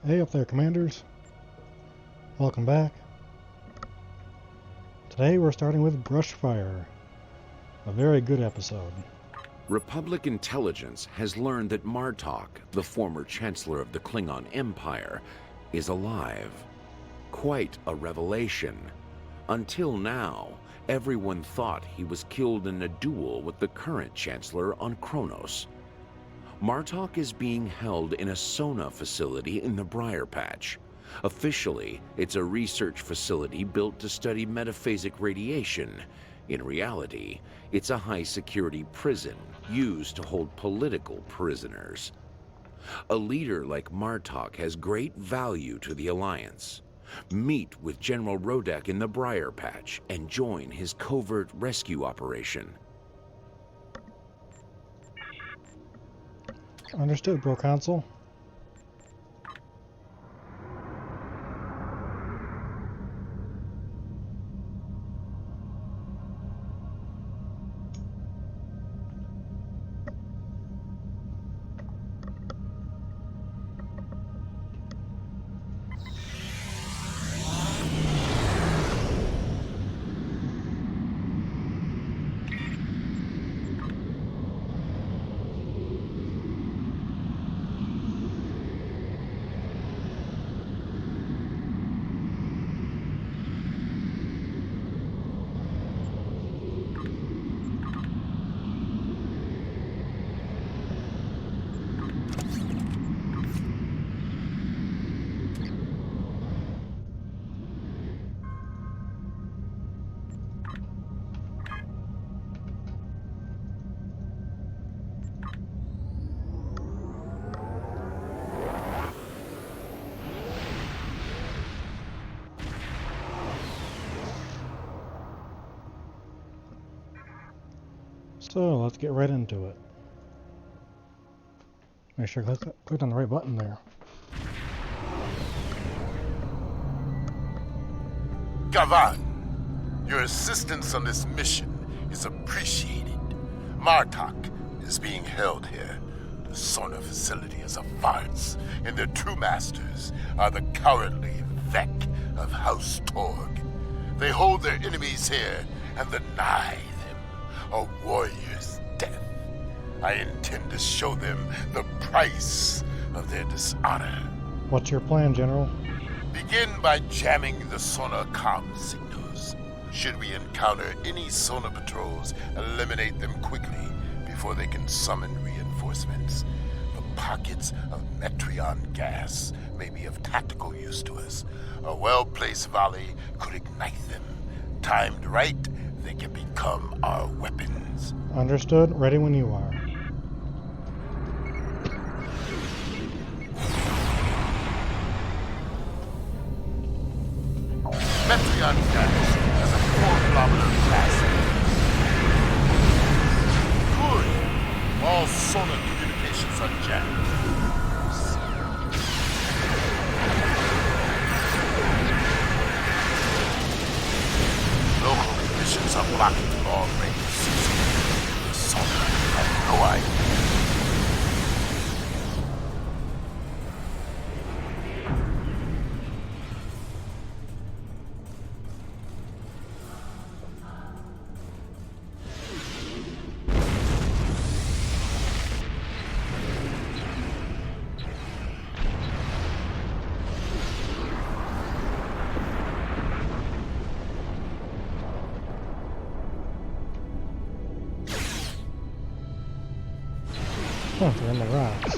Hey up there, Commanders. Welcome back. Today we're starting with Brushfire. A very good episode. Republic intelligence has learned that Martok, the former Chancellor of the Klingon Empire, is alive. Quite a revelation. Until now, everyone thought he was killed in a duel with the current Chancellor on Kronos. Martok is being held in a Sona facility in the Briar Patch. Officially, it's a research facility built to study metaphasic radiation. In reality, it's a high-security prison used to hold political prisoners. A leader like Martok has great value to the Alliance. Meet with General Rodek in the Briar Patch and join his covert rescue operation. Understood, Bro Council. So let's get right into it. Make sure I clicked on the right button there. Gavan, your assistance on this mission is appreciated. Martok is being held here. The Sona facility is a farce, and their true masters are the cowardly Vec of House Torg. They hold their enemies here and deny them a warrior's death. I intend to show them the price of their dishonor. What's your plan, General? Begin by jamming the Sona comm signals. Should we encounter any Sona patrols, eliminate them quickly before they can summon reinforcements. The pockets of Metreon gas may be of tactical use to us. A well-placed volley could ignite them. Timed right, they can become our weapons. Understood. Ready when you are. Metreon gas has a 4-kilometer blast. Good. All Sona communications are jammed. Local emissions are blocking long-range systems. The Sona have no idea. Oh, they're in the rocks.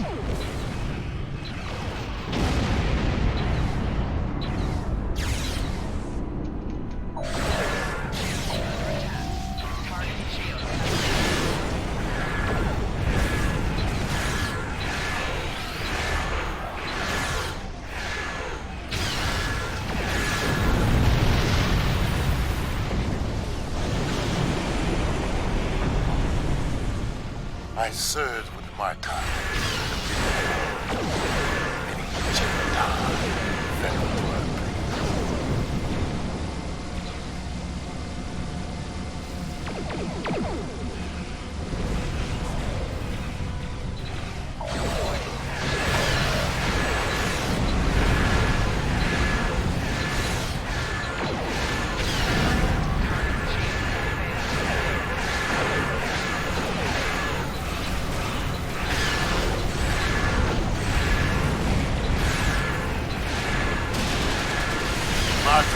I served with my time. Many Jedi fell to our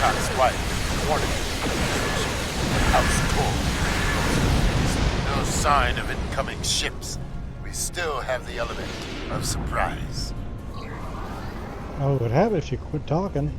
Martok's wife warned me. House cold. No sign of incoming ships. We still have the element of surprise. Oh, it would have it if you quit talking.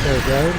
There, Jared.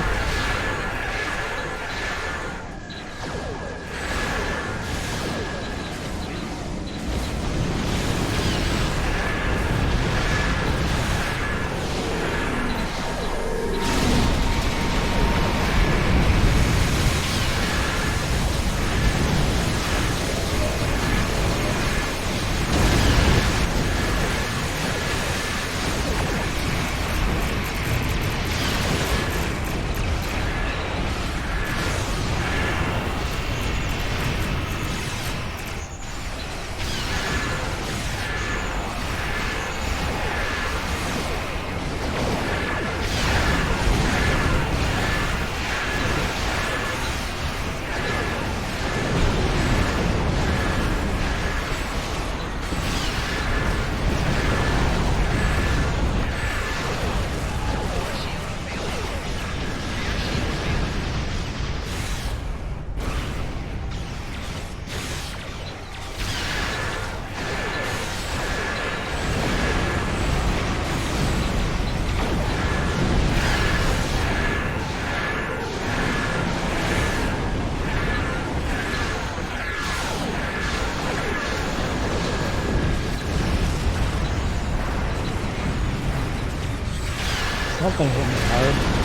Something hit me hard.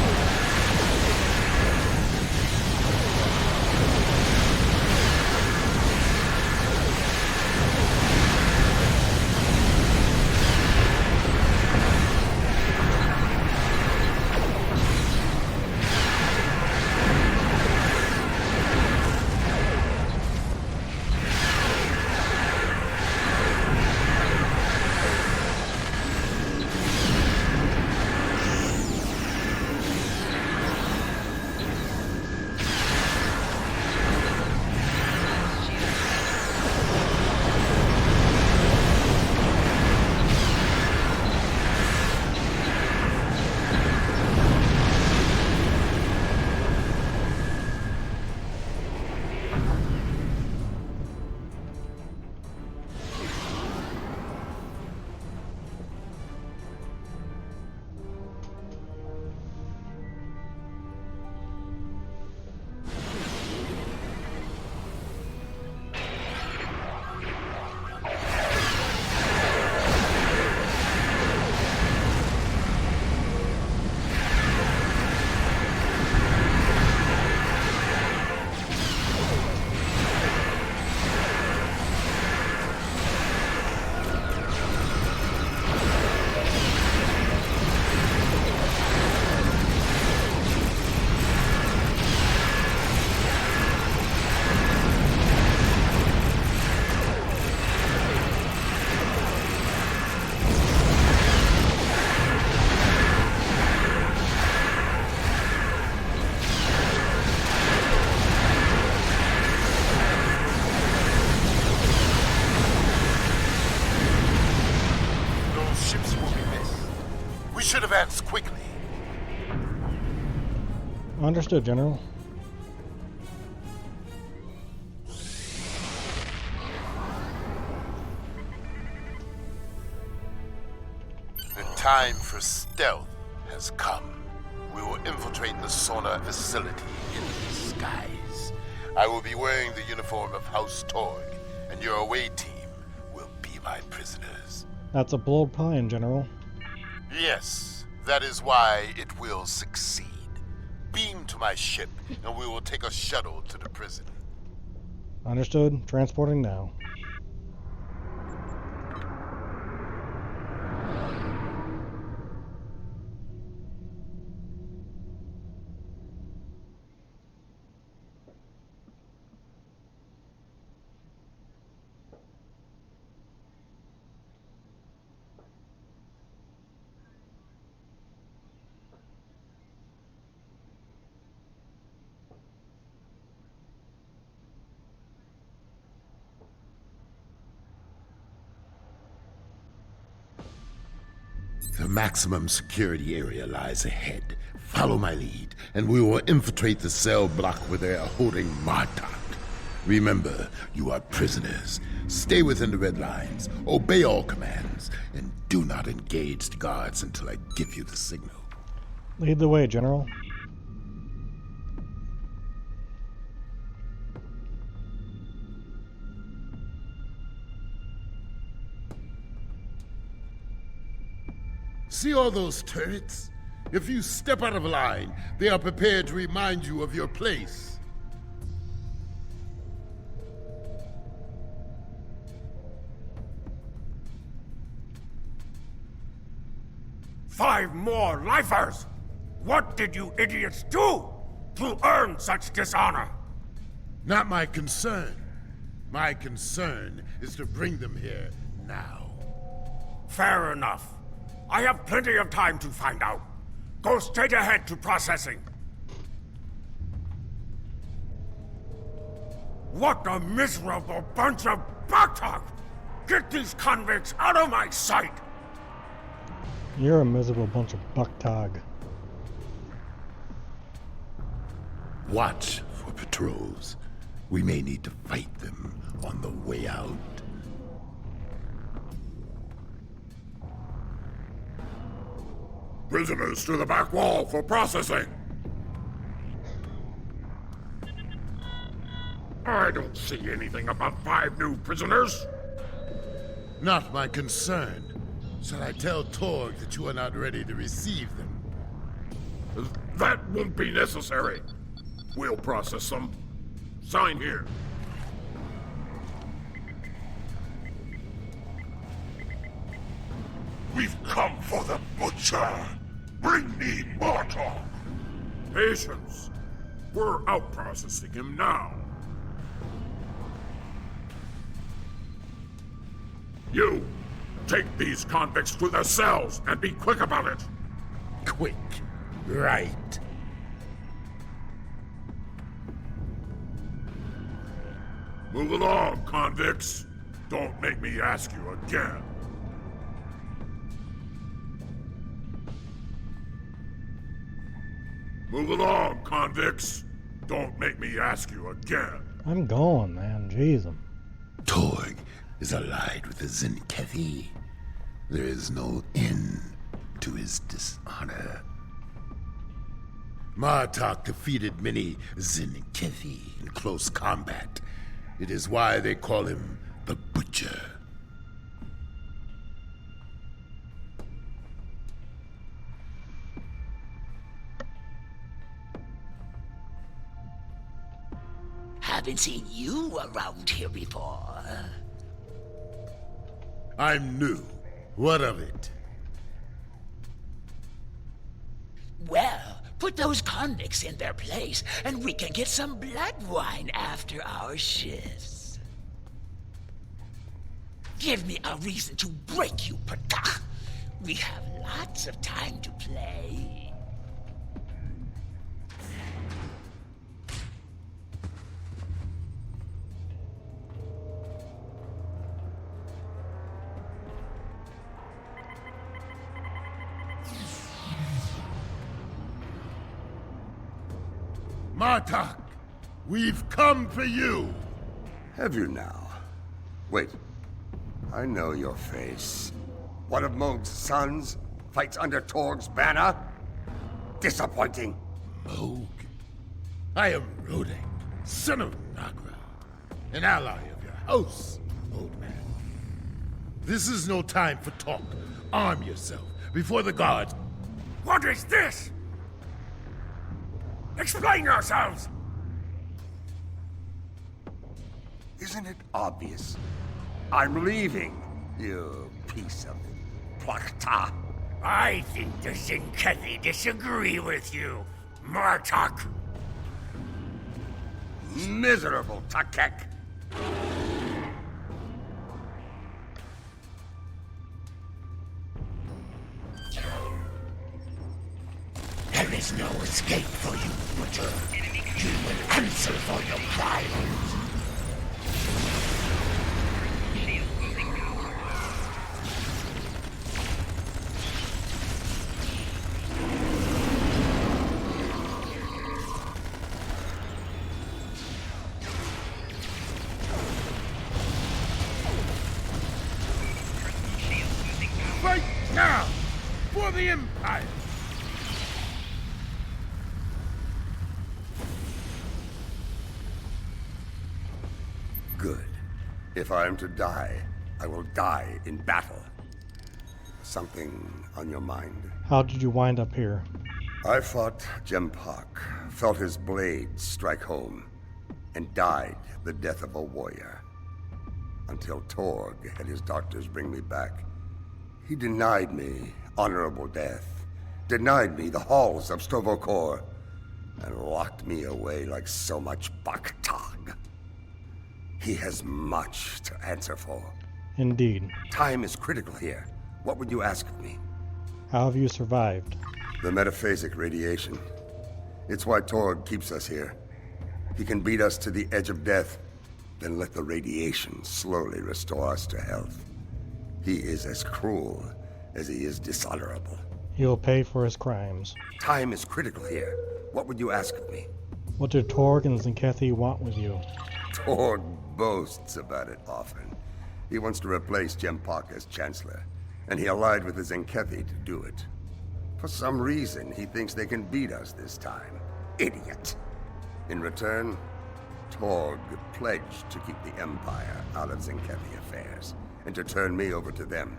ships will be missed. We should advance quickly. Understood, General. The time for stealth has come. We will infiltrate the sonar facility in disguise. I will be wearing the uniform of House Torg, and your away team will be my prisoners. That's a bold plan, General. Yes, that is why it will succeed. Beam to my ship, and we will take a shuttle to the prison. Understood. Transporting now. The maximum security area lies ahead. Follow my lead, and we will infiltrate the cell block where they are holding Martok. Remember, you are prisoners. Stay within the red lines, obey all commands, and do not engage the guards until I give you the signal. Lead the way, General. See all those turrets? If you step out of line, they are prepared to remind you of your place. Five more lifers! What did you idiots do to earn such dishonor? Not my concern. My concern is to bring them here now. Fair enough. I have plenty of time to find out. Go straight ahead to processing. What a miserable bunch of bucktalk! Get these convicts out of my sight! You're a miserable bunch of bucktog. Watch for patrols. We may need to fight them on the way out. Prisoners to the back wall for processing! I don't see anything about 5 new prisoners. Not my concern. Shall I tell Torg that you are not ready to receive them? That won't be necessary. We'll process them. Sign here. We've come for the butcher. Bring me Martok. Patience. We're out processing him now. You, take these convicts to their cells and be quick about it. Quick. Right. Move along, convicts. Don't make me ask you again. Move along, convicts. Don't make me ask you again. I'm going, man. Jeez. Torg is allied with the Zenkethi. There is no end to his dishonor. Martok defeated many Zenkethi in close combat. It is why they call him the Butcher. Haven't seen you around here before. I'm new. What of it? Well, put those convicts in their place, and we can get some blood wine after our shifts. Give me a reason to break you, Pata. We have lots of time to play. Martok, we've come for you! Have you now? Wait. I know your face. One of Moog's sons fights under Torg's banner? Disappointing. Moog? I am Rodek, son of Nagra, an ally of your house, old man. This is no time for talk. Arm yourself before the guards. What is this? Explain yourselves! Isn't it obvious? I'm leaving, you piece of plakta. I think the Zinkethi disagree with you, Martok. Miserable Takek. There is no escape for you, Butcher. You will answer for your crimes. Right now, for the Empire! Good. If I am to die, I will die in battle. Something on your mind? How did you wind up here? I fought Jempak, felt his blade strike home, and died the death of a warrior. Until Torg had his doctors bring me back. He denied me honorable death, denied me the halls of Stovokor, and locked me away like so much Baktag. He has much to answer for. Indeed. Time is critical here. What would you ask of me? How have you survived? The metaphasic radiation. It's why Torg keeps us here. He can beat us to the edge of death, then let the radiation slowly restore us to health. He is as cruel as he is dishonorable. He'll pay for his crimes. Time is critical here. What would you ask of me? What do Torg and Zinkethi want with you? Torg boasts about it often. He wants to replace Jempak as Chancellor, and he allied with the Zenkethi to do it. For some reason, he thinks they can beat us this time. Idiot! In return, Torg pledged to keep the Empire out of Zenkethi affairs, and to turn me over to them.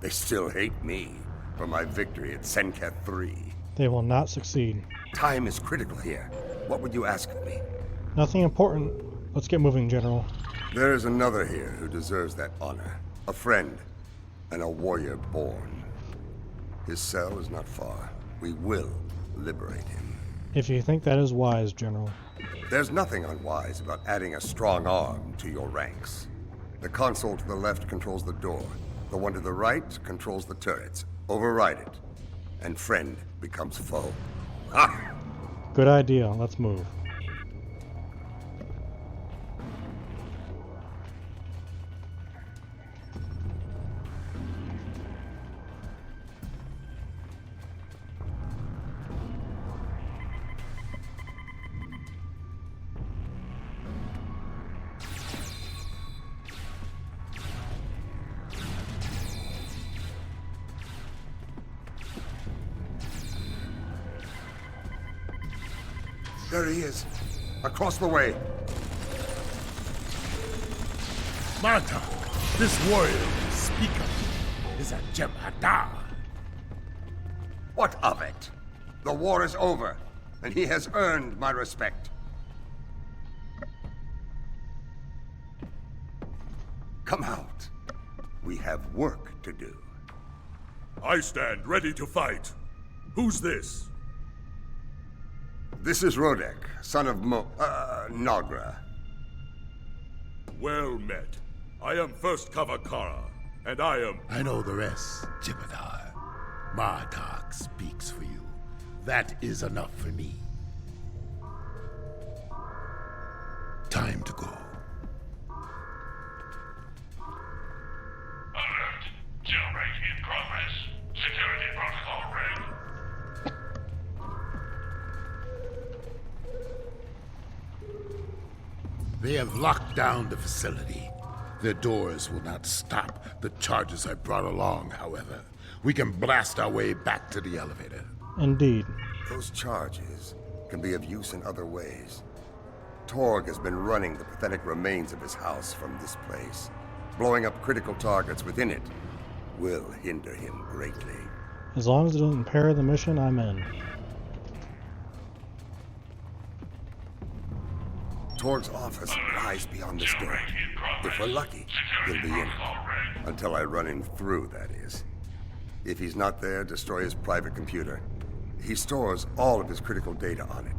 They still hate me for my victory at Senketh III. They will not succeed. Time is critical here. What would you ask of me? Nothing important. Let's get moving, General. There is another here who deserves that honor. A friend, and a warrior born. His cell is not far. We will liberate him. If you think that is wise, General. There's nothing unwise about adding a strong arm to your ranks. The console to the left controls the door. The one to the right controls the turrets. Override it, and friend becomes foe. Ha! Good idea. Let's move. There he is. Across the way. Martok, this warrior you speak of is a Jem'Hadar. What of it? The war is over, and he has earned my respect. Come out. We have work to do. I stand ready to fight. Who's this? This is Rodek, son of Nagra. Well met. I am First Kavakara, and I am... I know the rest, Jem'Hadar. Martok speaks for you. That is enough for me. Time to go. Alert. Jailbreak in progress. Security protocol ready. They have locked down the facility. Their doors will not stop the charges I brought along, however. We can blast our way back to the elevator. Indeed. Those charges can be of use in other ways. Torg has been running the pathetic remains of his house from this place. Blowing up critical targets within it will hinder him greatly. As long as it doesn't impair the mission, I'm in. Torg's office lies beyond this door. If we're lucky, he'll be in it. Until I run him through, that is. If he's not there, destroy his private computer. He stores all of his critical data on it.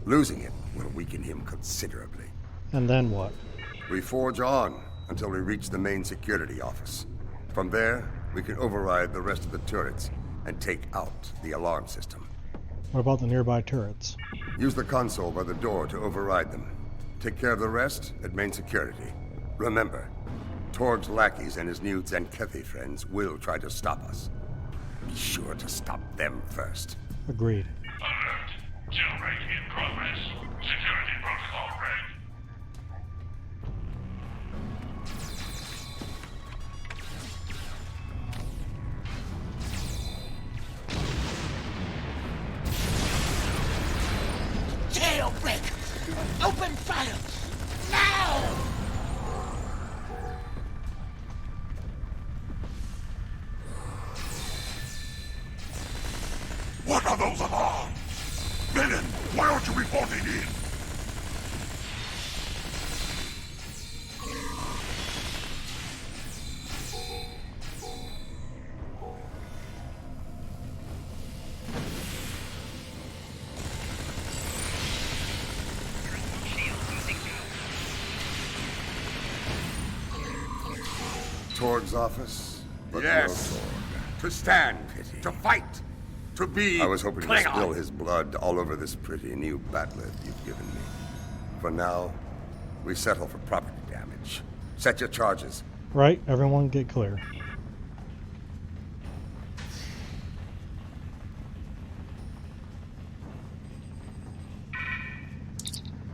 Losing it will weaken him considerably. And then what? We forge on until we reach the main security office. From there, we can override the rest of the turrets and take out the alarm system. What about the nearby turrets? Use the console by the door to override them. Take care of the rest at main security. Remember, Torg's lackeys and his new Zenkethi friends will try to stop us. Be sure to stop them first. Agreed. Alert. Jailbreak in progress. Security protocol ready. Jailbreak! Open fire! Now! What are those alarms? Venom, why aren't you reporting in? Torg's office? But Yes. no Torg. To stand, Pity. to fight, to be I was hoping to Klingon. spill his blood all over this pretty new batlet you've given me. For now, we settle for property damage. Set your charges. Right, everyone get clear.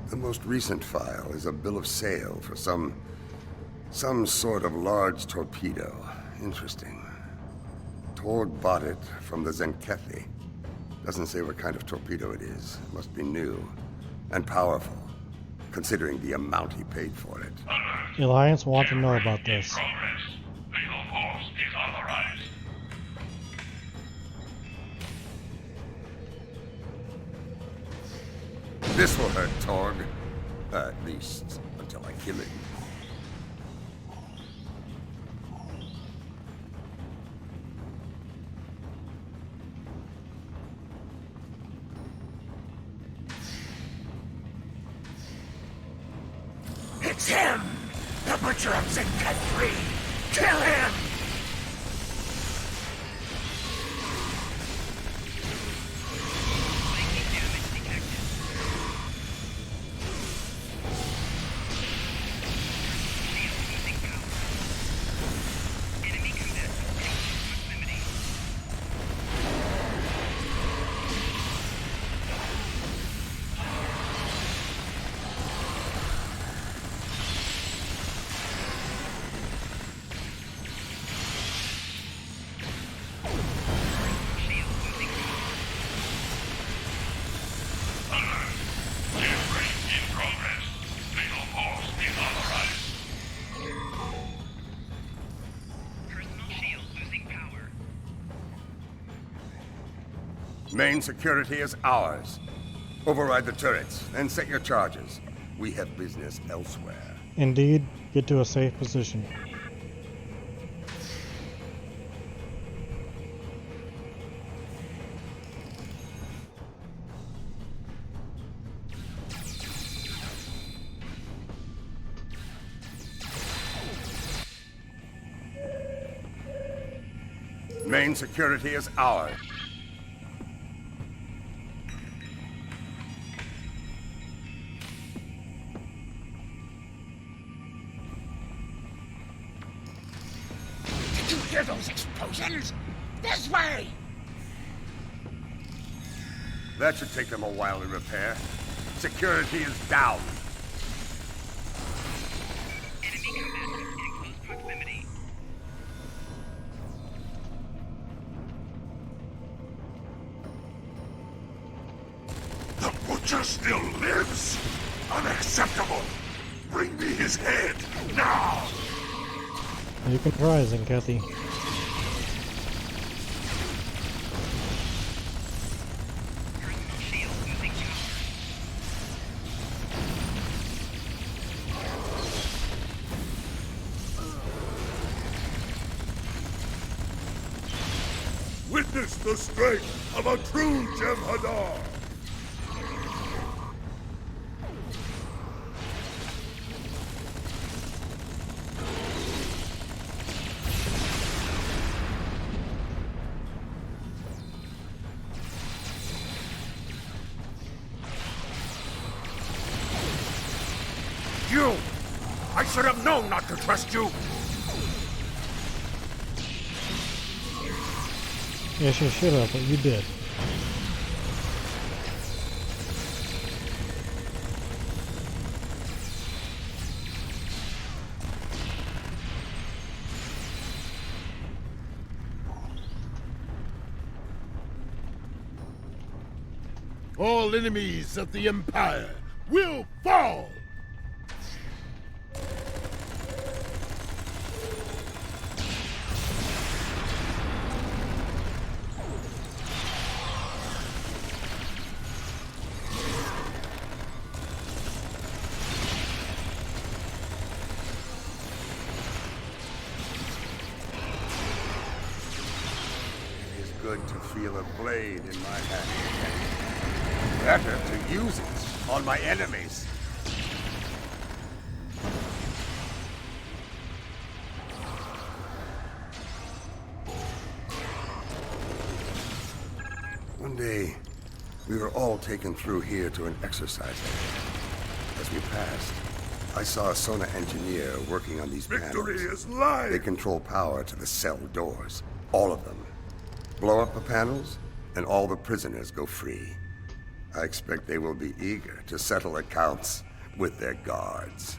The most recent file is a bill of sale for some sort of large torpedo. Interesting. Torg bought it from the Zenkethi. Doesn't say what kind of torpedo it is. Must be new and powerful, considering the amount he paid for it. Alert. The Alliance want to know about Jailbreak this. in progress. Lethal force is authorized. This will hurt Torg. At least until I kill him. It's him! The Butcher of Zenkat 3! Kill him! Jailbreak in progress. Lethal force is authorized. Personal shield losing power. Main security is ours. Override the turrets and set your charges. We have business elsewhere. Indeed, get to a safe position. Main security is ours. Did you hear those explosions? This way! That should take them a while to repair. Security is down. still lives? Unacceptable! Bring me his head, now! You can try, Zenkethi. Personal shield losing power. Witness the strength of a true Jem'Hadar! You! I should have known not to trust you! Yes, you should have, but you did. All enemies of the Empire will fall! It is good to feel a blade in my hand. Better to use it on my enemies. One day, we were all taken through here to an exercise area. As we passed, I saw a Sona engineer working on these Victory panels. is live! They control power to the cell doors. All of them. Blow up the panels, and all the prisoners go free. I expect they will be eager to settle accounts with their guards.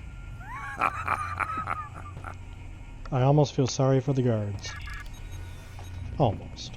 I almost feel sorry for the guards. Almost.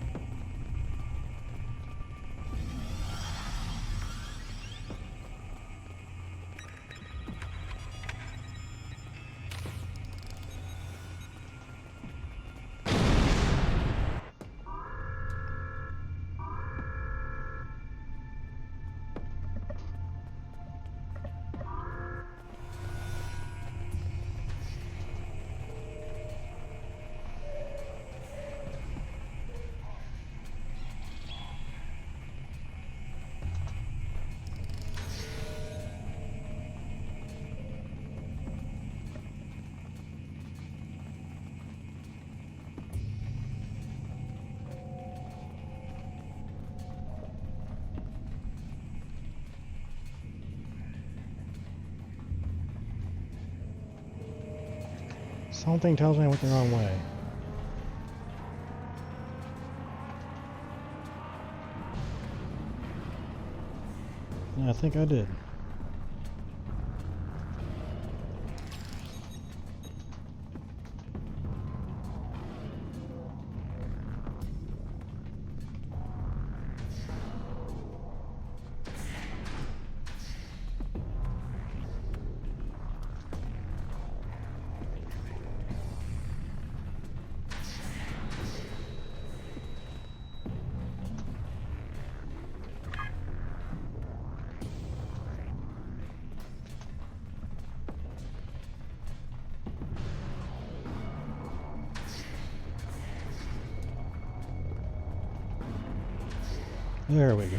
Something tells me I went the wrong way. Yeah, I think I did. There we go.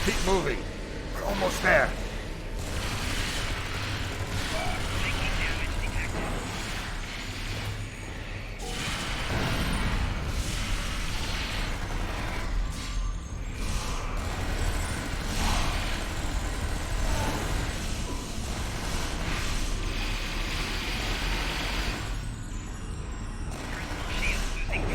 Keep moving. We're almost there. Taking damage detected. Personal shield losing power.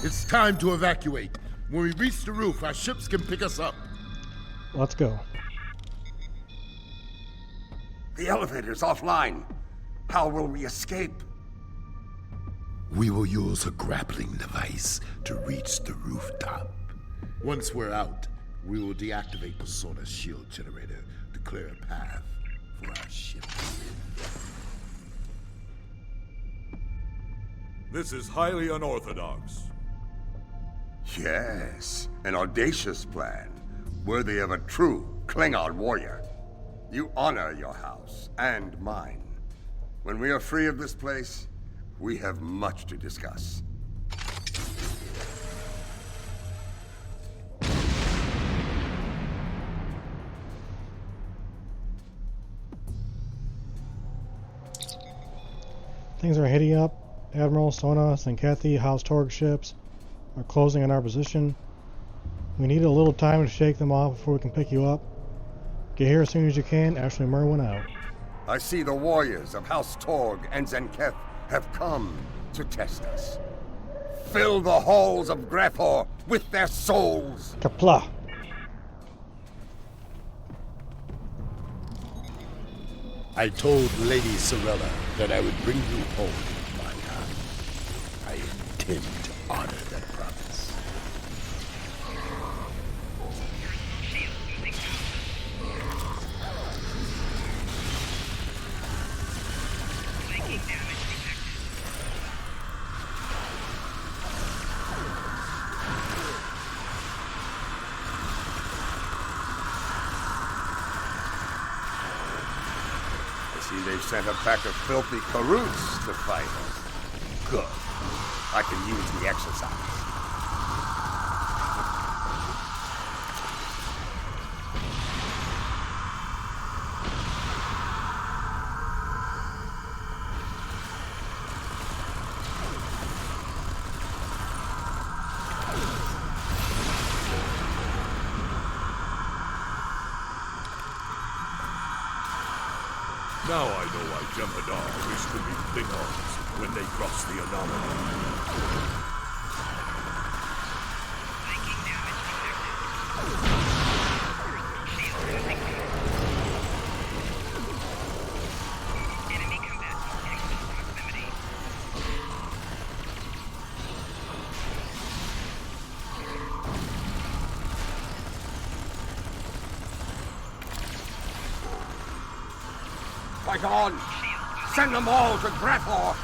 It's time to evacuate. When we reach the roof, our ships can pick us up. Let's go. The elevator's offline. How will we escape? We will use a grappling device to reach the rooftop. Once we're out, we will deactivate the sonar shield generator to clear a path for our ship. This is highly unorthodox. Yes, an audacious plan, worthy of a true Klingon warrior. You honor your house and mine. When we are free of this place, we have much to discuss. Things are heating up. Admiral, Sona, and Kathy, House Torg ships are closing on our position. We need a little time to shake them off before we can pick you up. Get here as soon as you can. Ashley Merwin out. I see the warriors of House Torg and Zenketh have come to test us. Fill the halls of Grethor with their souls! Kapla! I told Lady Sorella that I would bring you home, Maya. I intend to honor that promise. Shield losing power. Taking damage detected. I see they've sent a pack of filthy Karoots to fight us. Good. I can use the exercise. Now I know why Jem'Hadar wished to be Klingons when they crossed the anomaly. Taking damage detected. Shield losing power. Enemy combatants in close proximity. Fight on! Send them all to Grethor!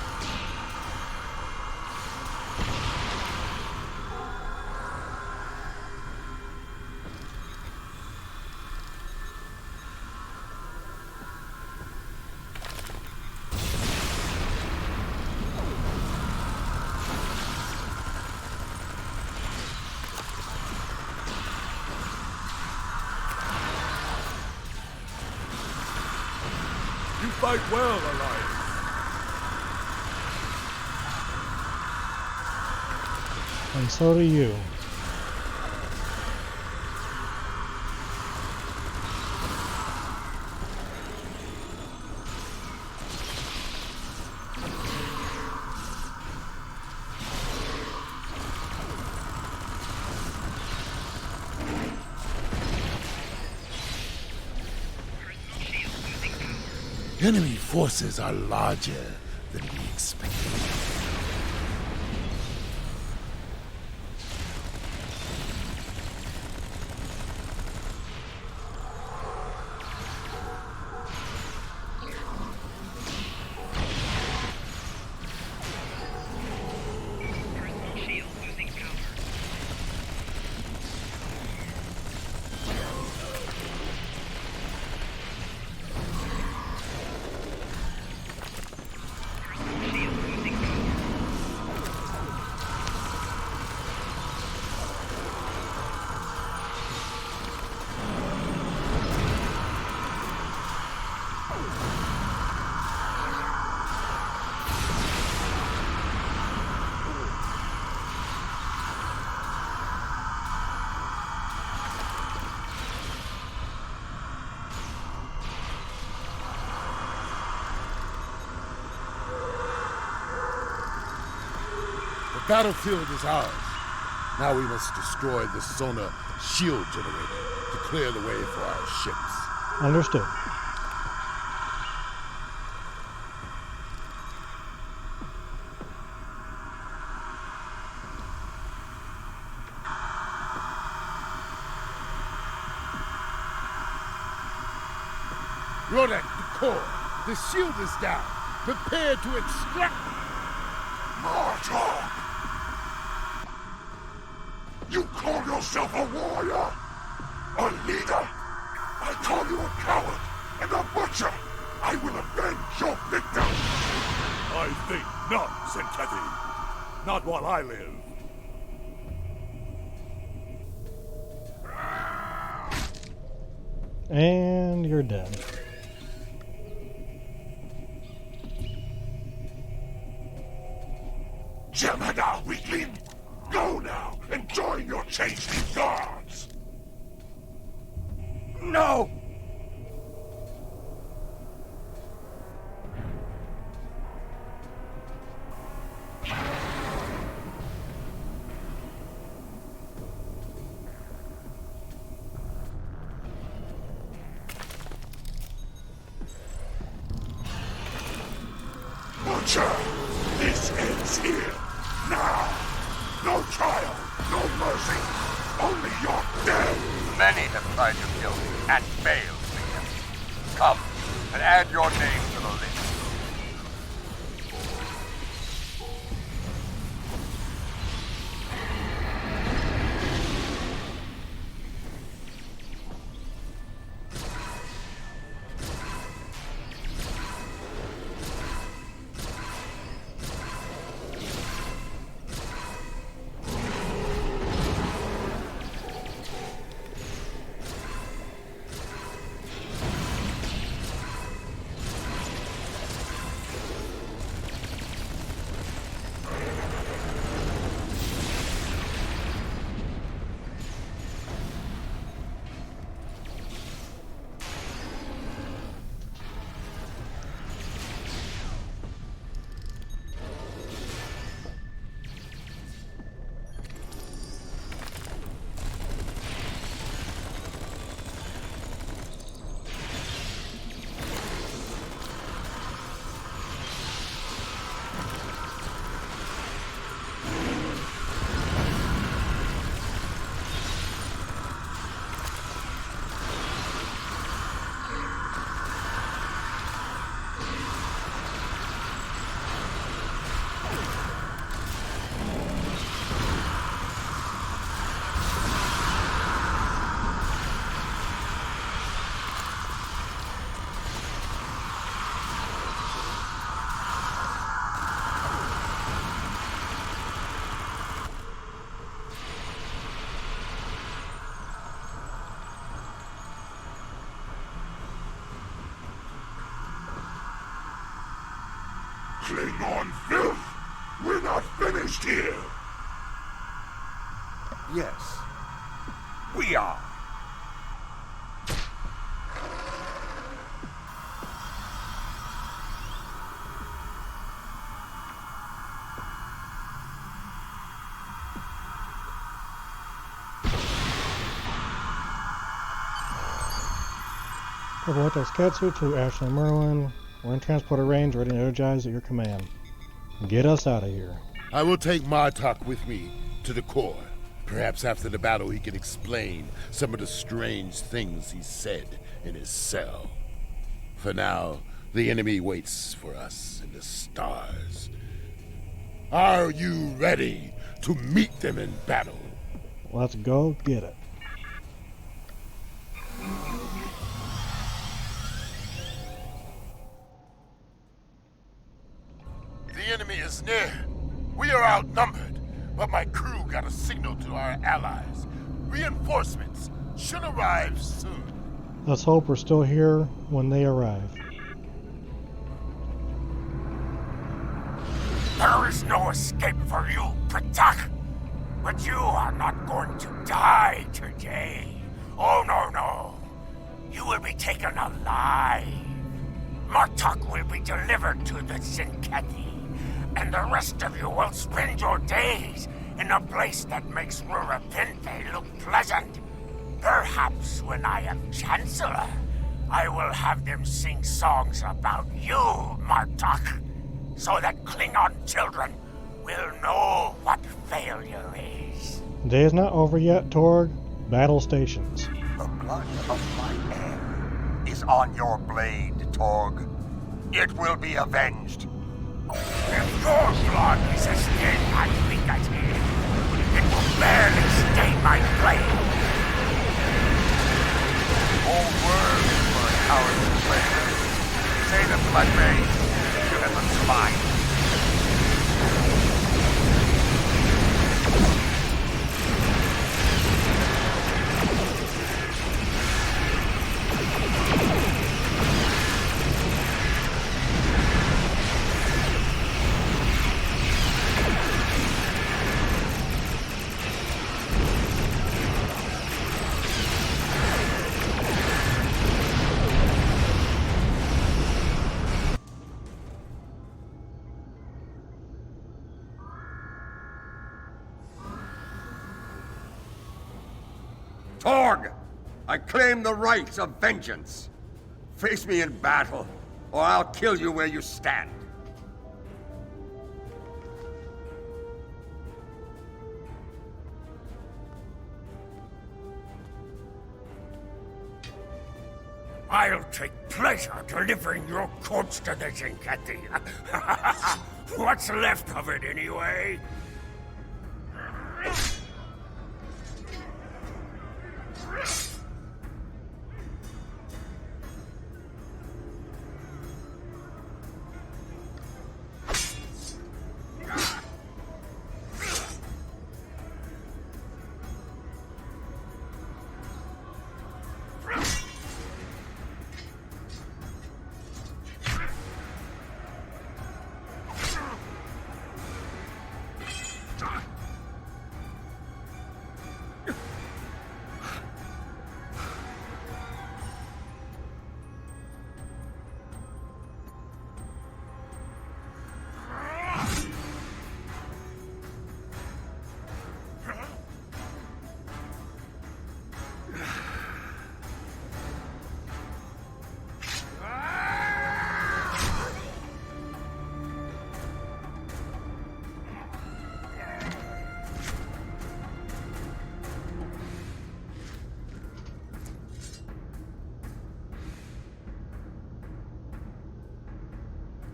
You fight well, Alliance. And so do you. Shield losing power. Enemy forces are larger than we expected. Shield losing power. Shield losing power. The battlefield is ours. Now we must destroy the sonar shield generator to clear the way for our ships. Understood. Rodak, the core. The shield is down. Prepare to extract. Martok! You call yourself a warrior? A leader? I call you a coward and a butcher! I will avenge your victim! I think not, Zenkethy. Not while I live. And you're dead. Gemada, weakling! Go now and join your changing guards! No! Butcher! This ends here! Now! No trial, no mercy! Only your death! Many have tried to kill me and failed me. Come and add your name to the list. Klingon filth! We're not finished here! Yes, we are. Vortex Katsu to Ashley Merlin. We're in transporter range, ready to energize at your command. Get us out of here. I will take Martok with me to the core. Perhaps after the battle he can explain some of the strange things he said in his cell. For now, the enemy waits for us in the stars. Are you ready to meet them in battle? Let's go get it. The enemy is near. We are outnumbered, but my crew got a signal to our allies. Reinforcements should arrive soon. Let's hope we're still here when they arrive. There is no escape for you, Pratak. But you are not going to die today. Oh, no, no. You will be taken alive. Martok will be delivered to the Zenkethy, and the rest of you will spend your days in a place that makes Rurapente look pleasant. Perhaps when I am Chancellor, I will have them sing songs about you, Martok, so that Klingon children will know what failure is. The day is not over yet, Torg. Battle stations. The blood of my heir is on your blade, Torg. It will be avenged. If your blood is as thin as Pikachu, it will barely stain my blade. All words for a coward's pleasure. Say them, Bloodbane. You have them survive. Torg! I claim the rights of vengeance. Face me in battle, or I'll kill you where you stand. I'll take pleasure delivering your corpse to the Zinkethi. What's left of it, anyway?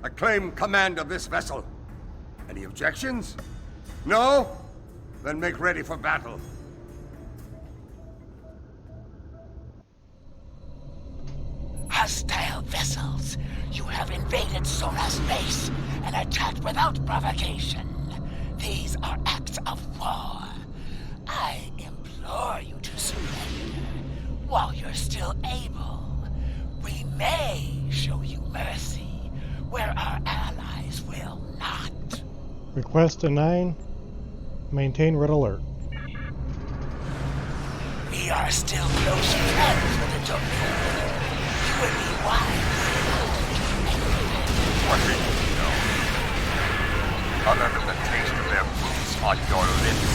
I claim command of this vessel. Any objections? No? Then make ready for battle. Hostile vessels, you have invaded Sona's base and attacked without provocation. These are acts of war. I implore you to surrender while you're still able. We may show you mercy where our allies will not. Request denied. Maintain red alert. We are still close friends with the Dominion. You would be wise What do you know? Other than the taste of their boots on your lips.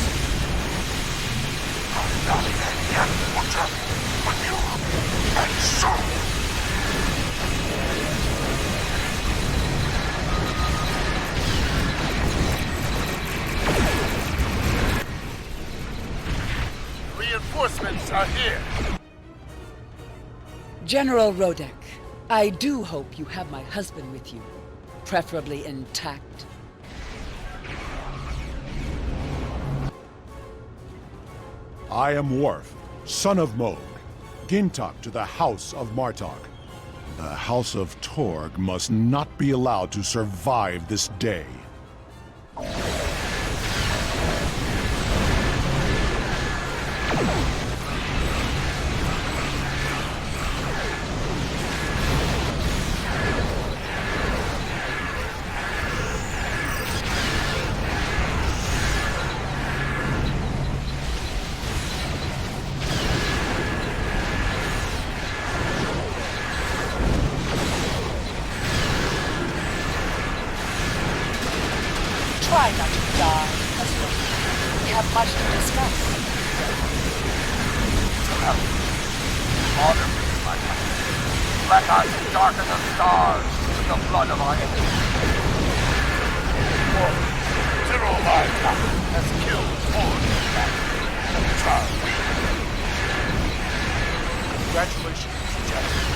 I'm not even yet, Butcher, but you, and so. Reinforcements are here. General Rodek, I do hope you have my husband with you, preferably intact. I am Worf, son of Moog, Gintok to the House of Martok. The House of Torg must not be allowed to survive this day. Try not to die, husband. We have much to discuss. Honor me, my friend. Let us darken the stars with the blood of our enemies. General Martok has killed Ford and Charles. Congratulations, General.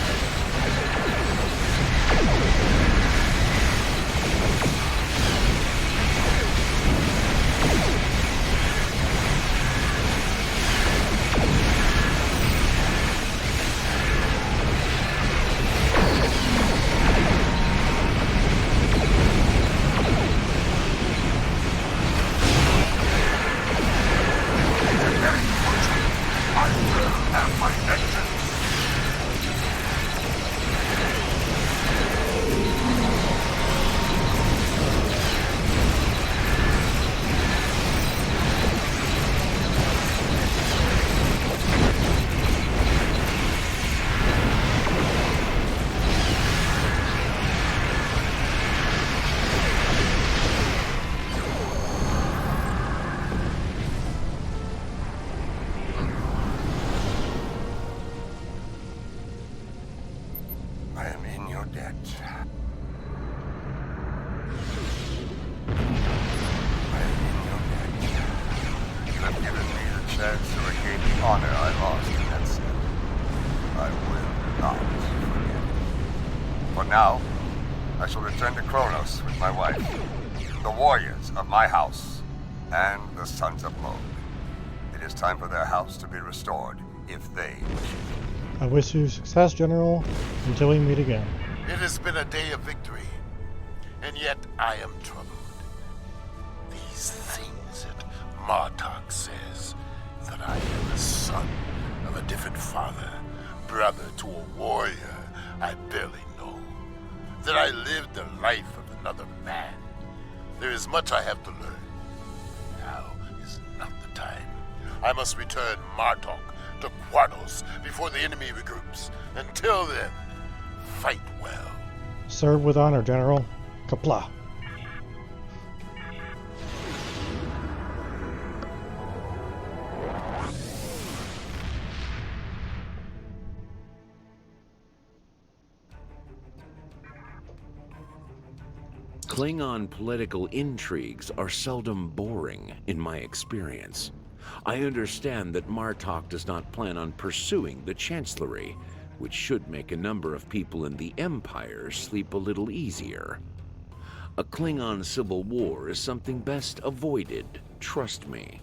I am in your debt. I am in your debt. You have given me the chance to regain the honor I lost in that cell. I will not forget it. For now, I shall return to Kronos with my wife, the warriors of my house, and the Sons of Mog. It is time for their house to be restored, if they wish it. I wish you success, General, until we meet again. It has been a day of victory, and yet I am troubled. These things that Martok says, that I am a son of a different father, brother to a warrior I barely know, that I lived the life of another man. There is much I have to learn. Now is not the time. I must return Martok to Quartos before the enemy regroups. Until then, fight well. Serve with honor, General. Kapla. Klingon political intrigues are seldom boring, in my experience. I understand that Martok does not plan on pursuing the Chancellery, which should make a number of people in the Empire sleep a little easier. A Klingon civil war is something best avoided, trust me.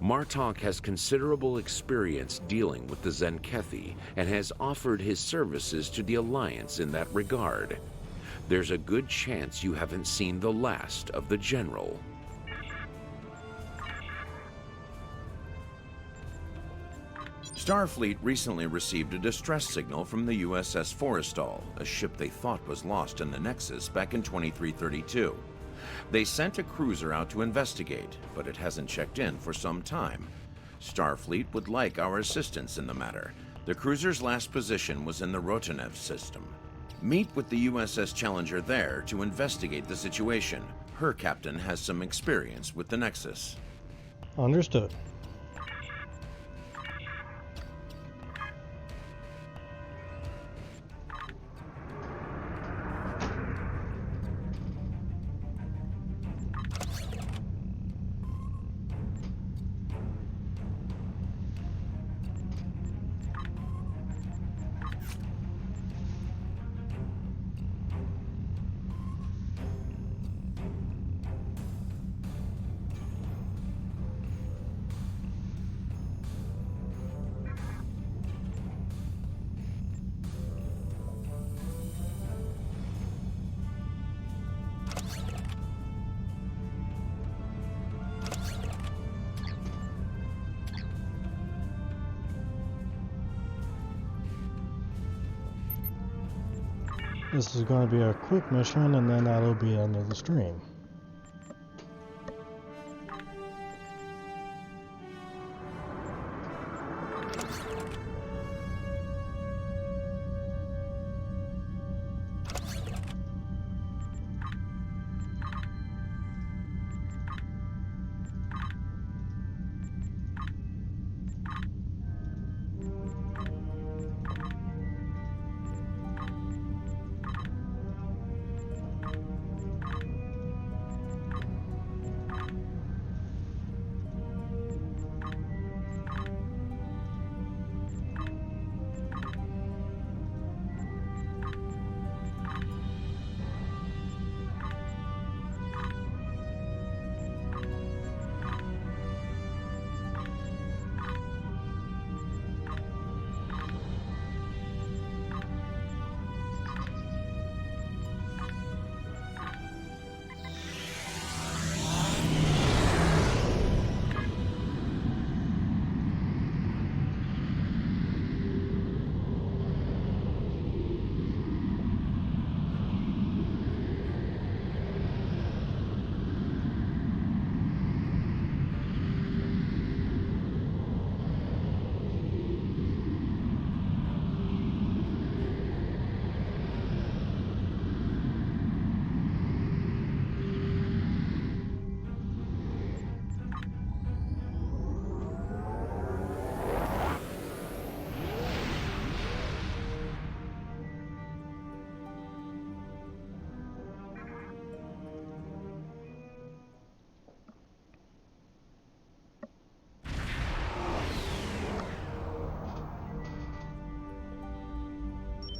Martok has considerable experience dealing with the Zenkethi and has offered his services to the Alliance in that regard. There's a good chance you haven't seen the last of the General. Starfleet recently received a distress signal from the USS Forrestal, a ship they thought was lost in the Nexus back in 2332. They sent a cruiser out to investigate, but it hasn't checked in for some time. Starfleet would like our assistance in the matter. The cruiser's last position was in the Rotanev system. Meet with the USS Challenger there to investigate the situation. Her captain has some experience with the Nexus. Understood. This is going to be a quick mission, and then that'll be the end of the stream.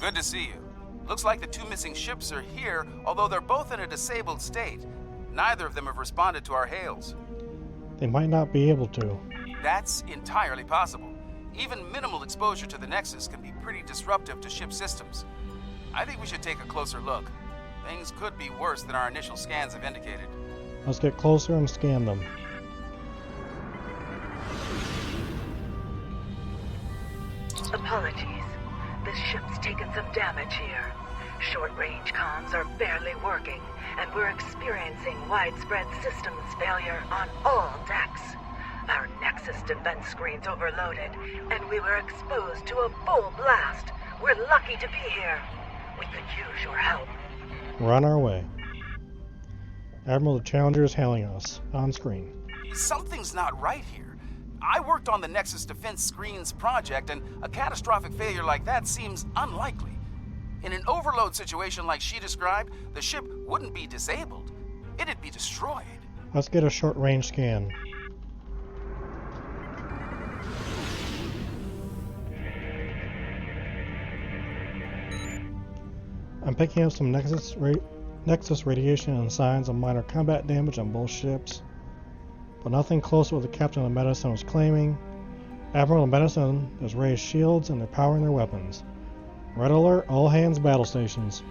Good to see you. Looks like the two missing ships are here, although they're both in a disabled state. Neither of them have responded to our hails. They might not be able to. That's entirely possible. Even minimal exposure to the Nexus can be pretty disruptive to ship systems. I think we should take a closer look. Things could be worse than our initial scans have indicated. Let's get closer and scan them. Apologies. This ship's taken some damage here. Short-range comms are barely working, and we're experiencing widespread systems failure on all decks. Our Nexus defense screen's overloaded, and we were exposed to a full blast. We're lucky to be here. We could use your help. We're on our way. Admiral, the Challenger is hailing us. On screen. Something's not right here. I worked on the Nexus Defense Screens project, and a catastrophic failure like that seems unlikely. In an overload situation like she described, the ship wouldn't be disabled. It'd be destroyed. Let's get a short-range scan. I'm picking up some Nexus radiation and signs of minor combat damage on both ships, but nothing close to what the captain of Medicine was claiming. Admiral of Medicine has raised shields and they're powering their weapons. Red alert, all hands battle stations.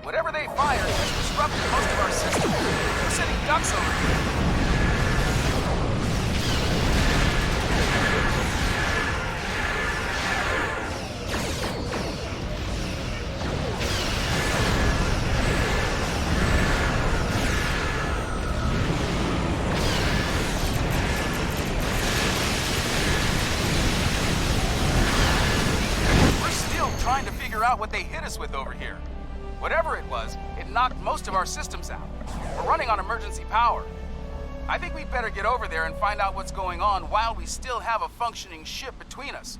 Whatever they fired has disrupted most of our system. We're sending ducks over here. We're still trying to figure out what they hit us with over here. Whatever it was, it knocked most of our systems out. We're running on emergency power. I think we'd better get over there and find out what's going on while we still have a functioning ship between us.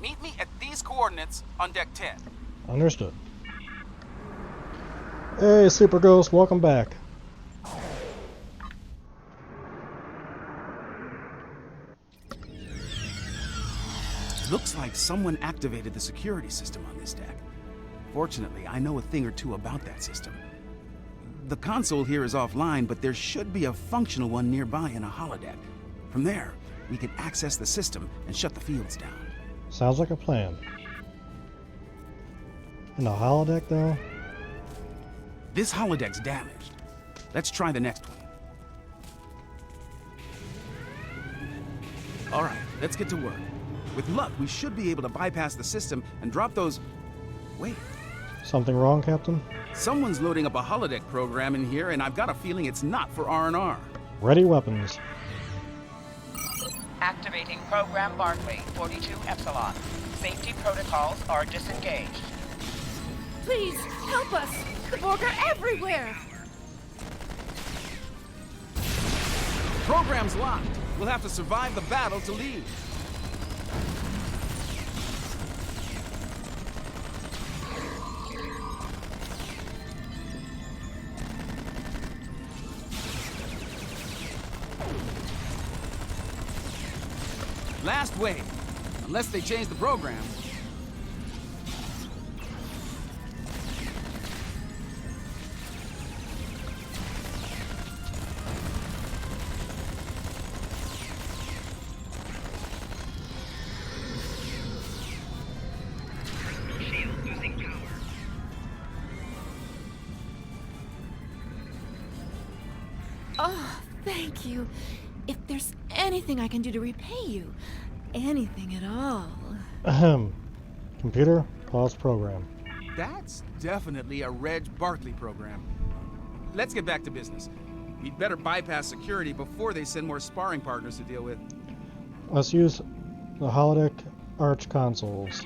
Meet me at these coordinates on Deck 10. Understood. Hey, Super Ghost, welcome back. Looks like someone activated the security system on this deck. Fortunately, I know a thing or two about that system. The console here is offline, but there should be a functional one nearby in a holodeck. From there, we can access the system and shut the fields down. Sounds like a plan. In the holodeck, though? This holodeck's damaged. Let's try the next one. All right, let's get to work. With luck, we should be able to bypass the system and drop those... Wait. Something wrong, Captain? Someone's loading up a holodeck program in here, and I've got a feeling it's not for R&R. Ready weapons. Activating Program Barclay 42 Epsilon. Safety protocols are disengaged. Please, help us! The Borg are everywhere! Program's locked. We'll have to survive the battle to leave. Last wave, unless they change the program. Shield losing power. Oh, thank you. If there's anything I can do to repay you, anything at all. Ahem. Computer, pause program. That's definitely a Reg Barkley program. Let's get back to business. We'd better bypass security before they send more sparring partners to deal with. Let's use the holodeck arch consoles.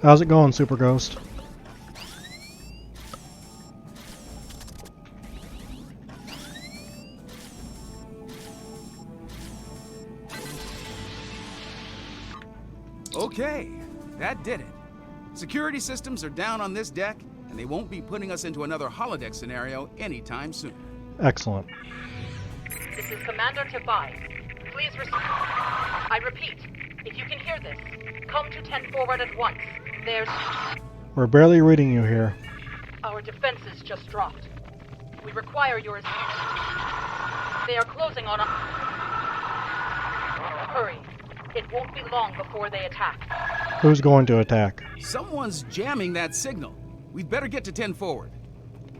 How's it going, Super Ghost? Okay, that did it. Security systems are down on this deck, and they won't be putting us into another holodeck scenario anytime soon. Excellent. This is Commander Tobias. Please I repeat, if you can hear this, come to 10 forward at once. There's... We're barely reading you here. Our defenses just dropped. We require yours. They are closing on us. Hurry. It won't be long before they attack. Who's going to attack? Someone's jamming that signal. We'd better get to 10 forward.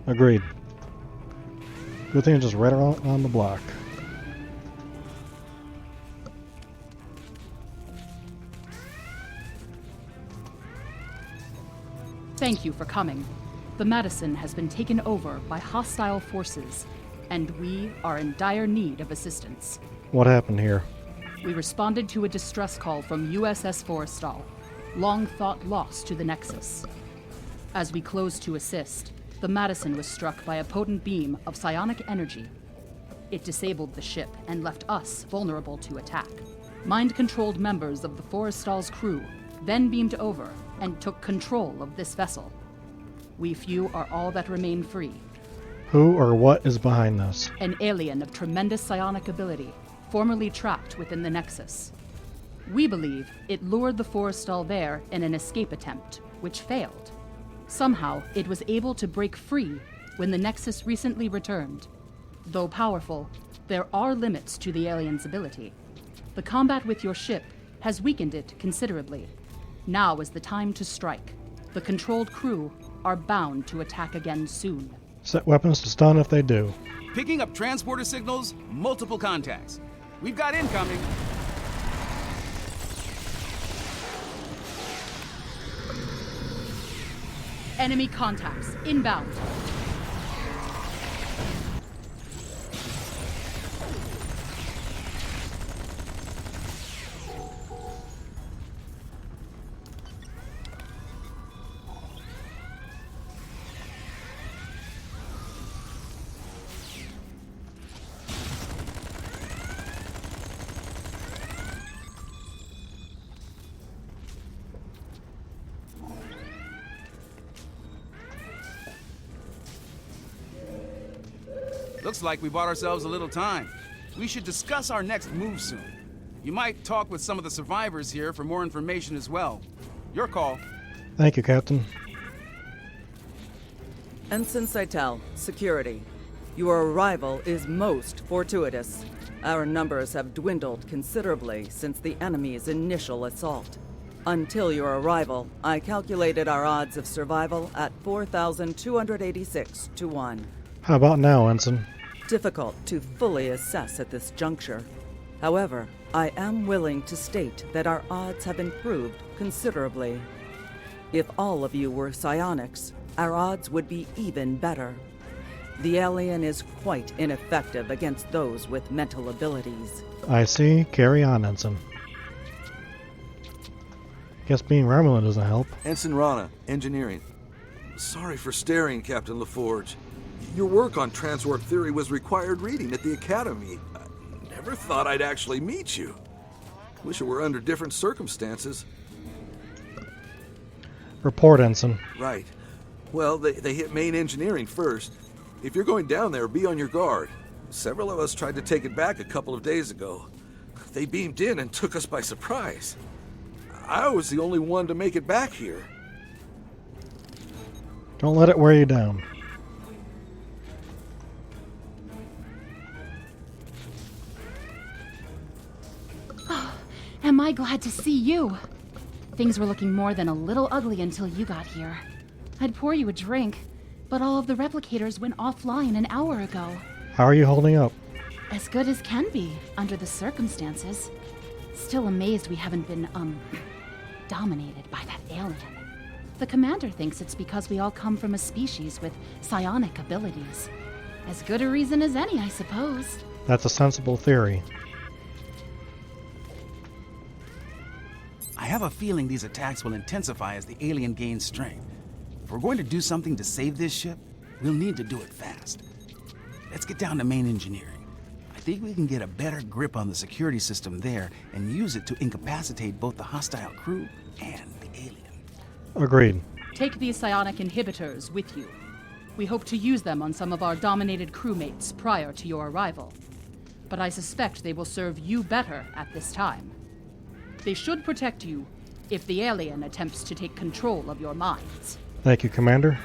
Agreed. Good thing it's just right around on the block. Thank you for coming. The Madison has been taken over by hostile forces, and we are in dire need of assistance. What happened here? We responded to a distress call from USS Forrestal, long thought lost to the Nexus. As we closed to assist, the Madison was struck by a potent beam of psionic energy. It disabled the ship and left us vulnerable to attack. Mind-controlled members of the Forrestal's crew then beamed over and took control of this vessel. We few are all that remain free. Who or what is behind this? An alien of tremendous psionic ability, formerly trapped within the Nexus. We believe it lured the Forrestal there in an escape attempt, which failed. Somehow, it was able to break free when the Nexus recently returned. Though powerful, there are limits to the alien's ability. The combat with your ship has weakened it considerably. Now is the time to strike. The controlled crew are bound to attack again soon. Set weapons to stun if they do. Picking up transporter signals, multiple contacts. We've got incoming. Enemy contacts inbound. Looks like we bought ourselves a little time. We should discuss our next move soon. You might talk with some of the survivors here for more information as well. Your call. Thank you, Captain. Ensign Seitel, security. Your arrival is most fortuitous. Our numbers have dwindled considerably since the enemy's initial assault. Until your arrival, I calculated our odds of survival at 4,286 to 1. How about now, Ensign? Difficult to fully assess at this juncture. However, I am willing to state that our odds have improved considerably. If all of you were psionics, our odds would be even better. The alien is quite ineffective against those with mental abilities. I see. Carry on, Ensign. Guess being Romulan doesn't help. Ensign Rana, engineering. Sorry for staring, Captain LaForge. Your work on transwarp theory was required reading at the Academy. I never thought I'd actually meet you. Wish it were under different circumstances. Report, Ensign. Right. Well, they hit main engineering first. If you're going down there, be on your guard. Several of us tried to take it back a couple of days ago. They beamed in and took us by surprise. I was the only one to make it back here. Don't let it wear you down. Am I glad to see you? Things were looking more than a little ugly until you got here. I'd pour you a drink, but all of the replicators went offline an hour ago. How are you holding up? As good as can be, under the circumstances. Still amazed we haven't been, dominated by that alien. The commander thinks it's because we all come from a species with psionic abilities. As good a reason as any, I suppose. That's a sensible theory. I have a feeling these attacks will intensify as the alien gains strength. If we're going to do something to save this ship, we'll need to do it fast. Let's get down to main engineering. I think we can get a better grip on the security system there and use it to incapacitate both the hostile crew and the alien. Agreed. Take these psionic inhibitors with you. We hope to use them on some of our dominated crewmates prior to your arrival. But I suspect they will serve you better at this time. They should protect you if the alien attempts to take control of your minds. Thank you, Commander.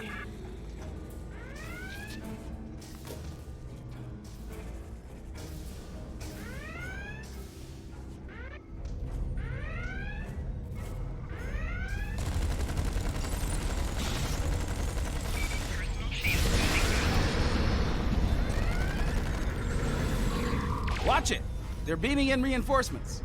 Watch it! They're beaming in reinforcements.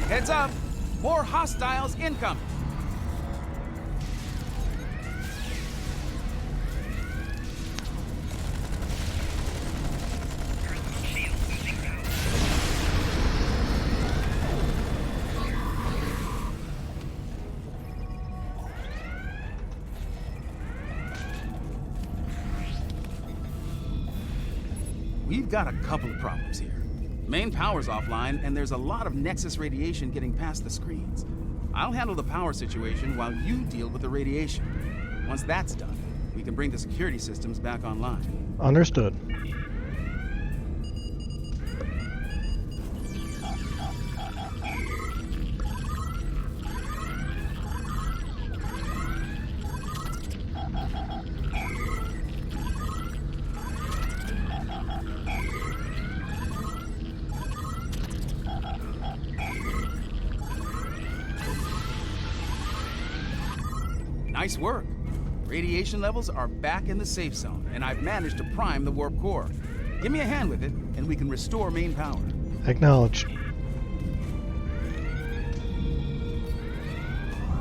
Heads up! More hostiles incoming! We've got a couple of problems here. Main power's offline, and there's a lot of Nexus radiation getting past the screens. I'll handle the power situation while you deal with the radiation. Once that's done, we can bring the security systems back online. Understood. Nice work. Radiation levels are back in the safe zone, and I've managed to prime the warp core. Give me a hand with it, and we can restore main power. Acknowledged.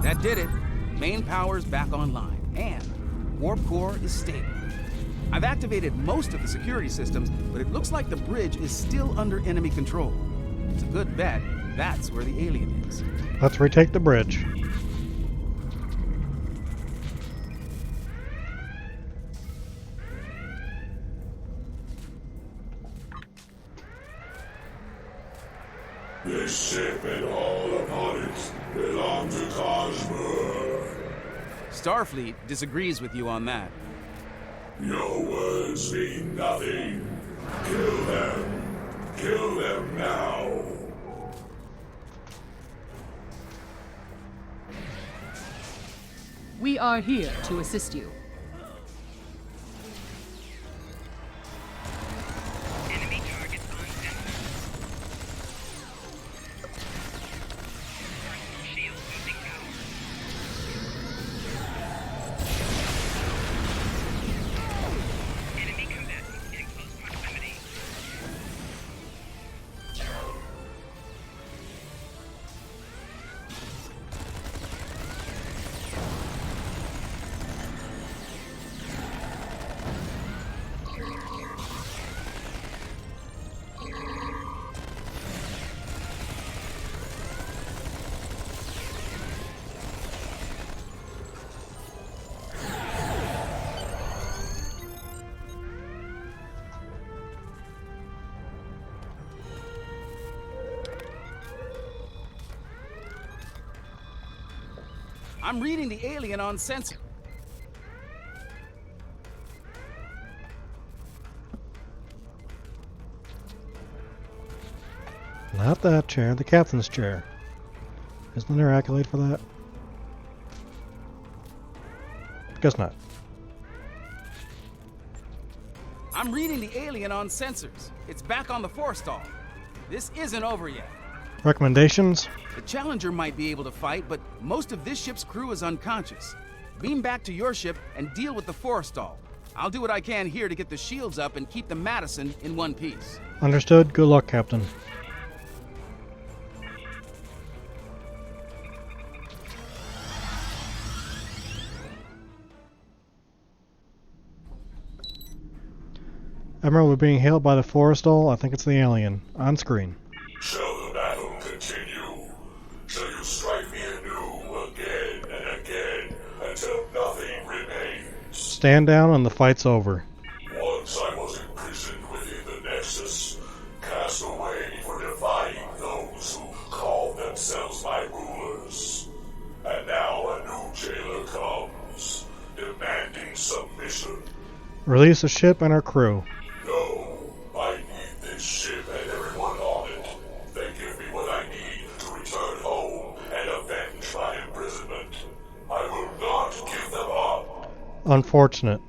That did it. Main power's back online, and warp core is stable. I've activated most of the security systems, but it looks like the bridge is still under enemy control. It's a good bet that's where the alien is. Let's retake the bridge. This ship and all upon it belong to Cosmo. Starfleet disagrees with you on that. Your words mean nothing. Kill them. Kill them now. We are here to assist you. I'm reading the alien on sensor. Not that chair, the captain's chair. Isn't there accolade for that? Guess not. I'm reading the alien on sensors. It's back on the forestall. This isn't over yet. Recommendations? The Challenger might be able to fight, but most of this ship's crew is unconscious. Beam back to your ship and deal with the forestall. I'll do what I can here to get the shields up and keep the Madison in one piece. Understood. Good luck, Captain. Admiral, we're being hailed by the Forrestal. I think it's the alien. On screen. Shall the battle continue? Shall you strike me anew again and again until nothing remains? Stand down and the fight's over. Once I was imprisoned within the Nexus, cast away for defying those who called themselves my rulers. And now a new jailer comes, demanding submission. Release the ship and our crew. No, I need this ship and everyone on it. They give me what I need to return home and avenge my imprisonment. I will not give them up. Unfortunate.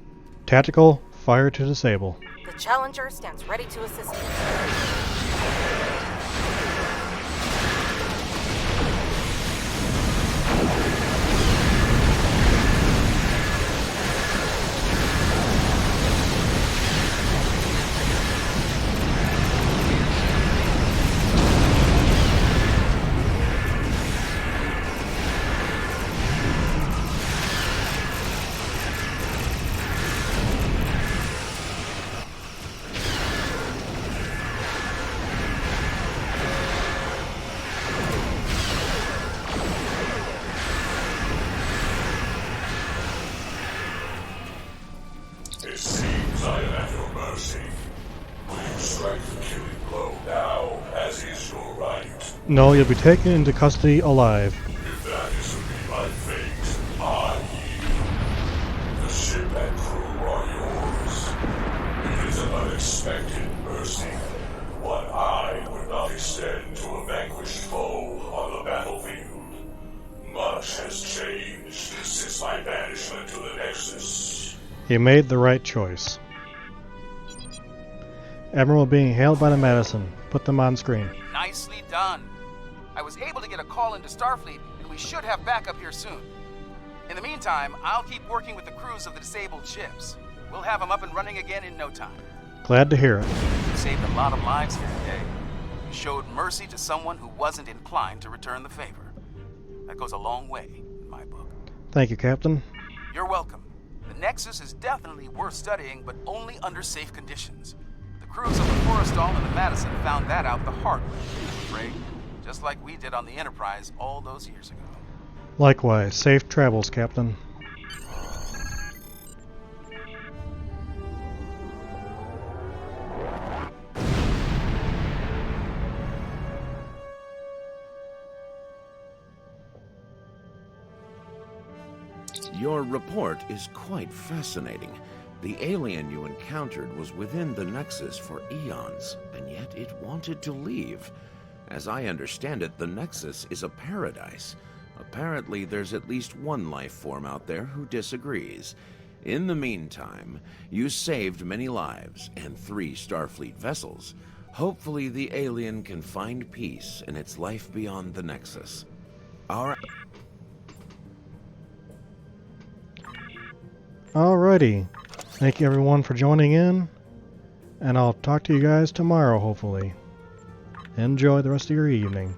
Tactical, fire to disable. The Challenger stands ready to assist you. It seems I am at your mercy. Will you strike the killing blow now, as is your right? No, you'll be taken into custody alive. If that is to be my fate, I yield. The ship and crew are yours. It is an unexpected mercy, one I would not extend to a vanquished foe on the battlefield. Much has changed since my banishment to the Nexus. You made the right choice. Admiral being hailed by the Madison. Put them on screen. Nicely done. I was able to get a call into Starfleet, and we should have backup here soon. In the meantime, I'll keep working with the crews of the disabled ships. We'll have them up and running again in no time. Glad to hear it. You saved a lot of lives here today. You showed mercy to someone who wasn't inclined to return the favor. That goes a long way in my book. Thank you, Captain. You're welcome. The Nexus is definitely worth studying, but only under safe conditions. The crews of the Forrestal and the Madison found that out the hard way, I'm afraid. Just like we did on the Enterprise all those years ago. Likewise, safe travels, Captain. Your report is quite fascinating. The alien you encountered was within the Nexus for eons, and yet it wanted to leave. As I understand it, the Nexus is a paradise. Apparently, there's at least one life form out there who disagrees. In the meantime, you saved many lives and 3 Starfleet vessels. Hopefully, the alien can find peace in its life beyond the Nexus. Alrighty. Thank you everyone for joining in, and I'll talk to you guys tomorrow, hopefully. Enjoy the rest of your evening.